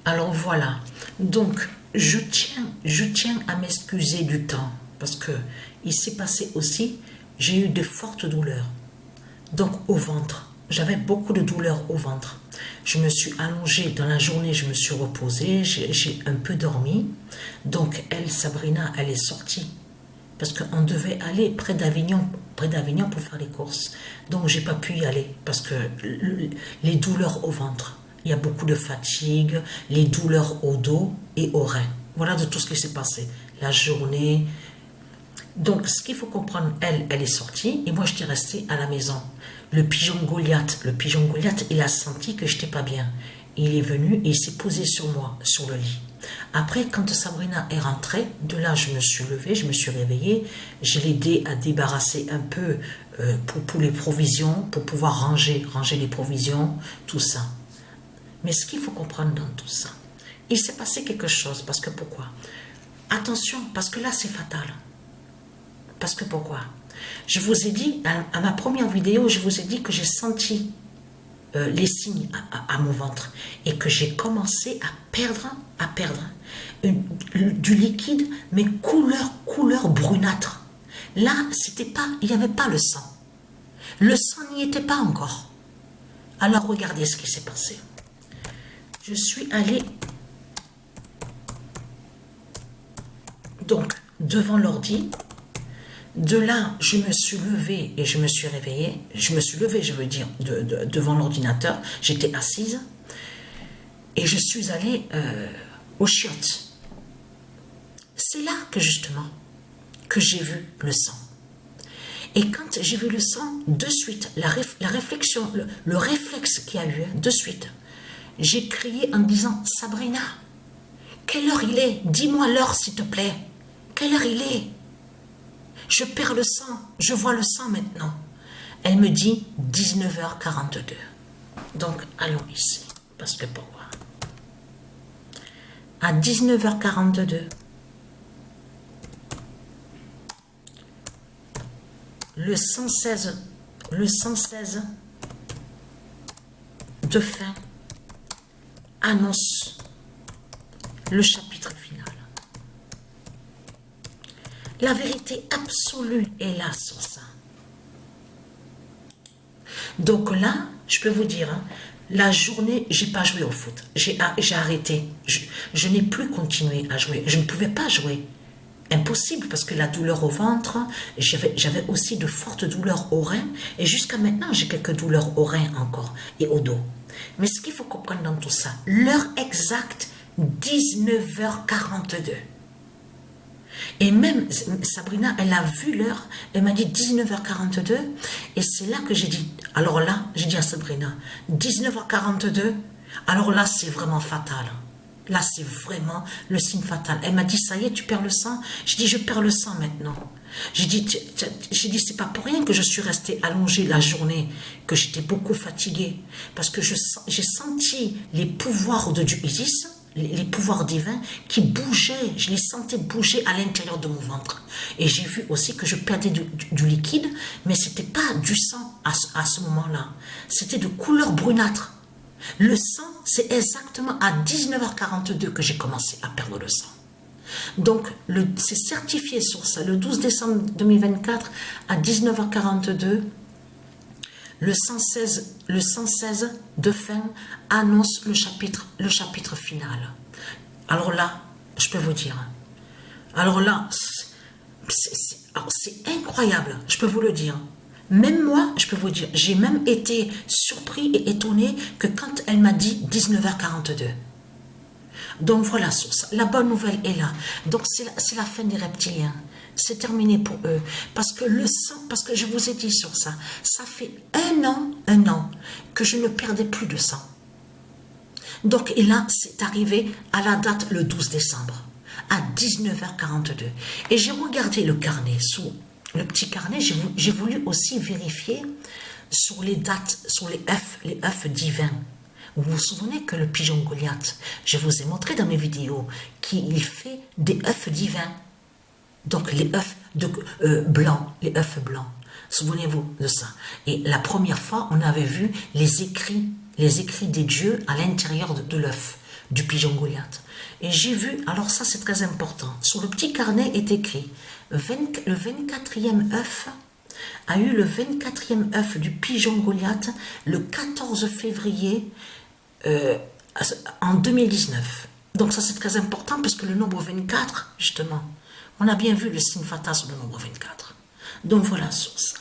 Alors voilà, donc je tiens à m'excuser du temps parce que il s'est passé aussi, j'ai eu de fortes douleurs. Donc au ventre, j'avais beaucoup de douleurs au ventre. Je me suis allongée dans la journée, je me suis reposée, j'ai un peu dormi. Donc elle, Sabrina, elle est sortie parce qu'on devait aller près d'Avignon pour faire les courses. Donc j'ai pas pu y aller parce que les douleurs au ventre, il y a beaucoup de fatigue, les douleurs au dos et aux reins. Voilà de tout ce qui s'est passé. La journée. Donc ce qu'il faut comprendre, elle est sortie et moi j'étais restée à la maison. Le pigeon Goliath, il a senti que j'étais pas bien. Il est venu et il s'est posé sur moi, sur le lit. Après, quand Sabrina est rentrée, de là, je me suis levée, je me suis réveillée. Je l'ai aidé à débarrasser un peu pour les provisions, pour pouvoir ranger les provisions, tout ça. Mais ce qu'il faut comprendre dans tout ça, il s'est passé quelque chose. Parce que pourquoi? Attention, parce que là, c'est fatal. Parce que pourquoi? Je vous ai dit, à ma première vidéo, je vous ai dit que j'ai senti les signes à mon ventre et que j'ai commencé à perdre du liquide, mais couleur brunâtre. Là, il n'y avait pas le sang. Le sang n'y était pas encore. Alors regardez ce qui s'est passé. Je suis allée donc devant l'ordi. De là, je me suis levée et je me suis réveillée. Je me suis levée, je veux dire, devant l'ordinateur. J'étais assise et je suis allée aux chiottes. C'est là que justement, que j'ai vu le sang. Et quand j'ai vu le sang, de suite, la réflexion, le réflexe qu'il y a eu, de suite, j'ai crié en disant « Sabrina, quelle heure il est? Dis-moi l'heure s'il te plaît. Quelle heure il est? Je perds le sang, je vois le sang maintenant. » Elle me dit 19h42. Donc, allons ici. Parce que pourquoi? À 19h42, le 116 de fin annonce le chapitre final. La vérité absolue est là sur ça. Donc là, je peux vous dire, hein, la journée, j'ai pas joué au foot. J'ai arrêté. Je n'ai plus continué à jouer. Je ne pouvais pas jouer. Impossible, parce que la douleur au ventre, j'avais aussi de fortes douleurs aux reins. Et jusqu'à maintenant, j'ai quelques douleurs aux reins encore et au dos. Mais ce qu'il faut comprendre dans tout ça, l'heure exacte, 19h42. Et même Sabrina, elle a vu l'heure, elle m'a dit 19h42, et c'est là que j'ai dit, alors là, j'ai dit à Sabrina, 19h42, alors là, c'est vraiment fatal. Là, c'est vraiment le signe fatal. Elle m'a dit, ça y est, tu perds le sang? J'ai dit, je perds le sang maintenant. J'ai dit, c'est pas pour rien que je suis restée allongée la journée, que j'étais beaucoup fatiguée, parce que j'ai senti les pouvoirs de Isis, les pouvoirs divins qui bougeaient, je les sentais bouger à l'intérieur de mon ventre. Et j'ai vu aussi que je perdais du liquide, mais c'était pas du sang à ce moment-là. C'était de couleur brunâtre. Le sang, c'est exactement à 19h42 que j'ai commencé à perdre le sang. Donc, c'est certifié sur ça. Le 12 décembre 2024, à 19h42, le 116 de fin annonce le chapitre final. Alors là, je peux vous dire. Alors là, c'est incroyable, je peux vous le dire. Même moi, je peux vous dire, j'ai même été surpris et étonné que quand elle m'a dit 19h42. Donc voilà, la bonne nouvelle est là. Donc c'est la fin des reptiliens. C'est terminé pour eux. Parce que le sang, parce que je vous ai dit sur ça, ça fait un an que je ne perdais plus de sang. Donc, et là, c'est arrivé à la date le 12 décembre, à 19h42. Et j'ai regardé le carnet, sous le petit carnet, j'ai voulu aussi vérifier sur les dates, sur les œufs divins. Vous vous souvenez que le pigeon Goliath, je vous ai montré dans mes vidéos qu'il fait des œufs divins. Donc les œufs blancs, Souvenez-vous de ça. Et la première fois, on avait vu les écrits les écrits des dieux à l'intérieur de l'œuf du pigeon Goliath. Et j'ai vu, alors ça c'est très important, sur le petit carnet est écrit, le 24e œuf a eu le 24e œuf du pigeon Goliath le 14 février en 2019. Donc ça c'est très important parce que le nombre 24, justement, on a bien vu le signe fatal sur le nombre 24. Donc voilà sur ça.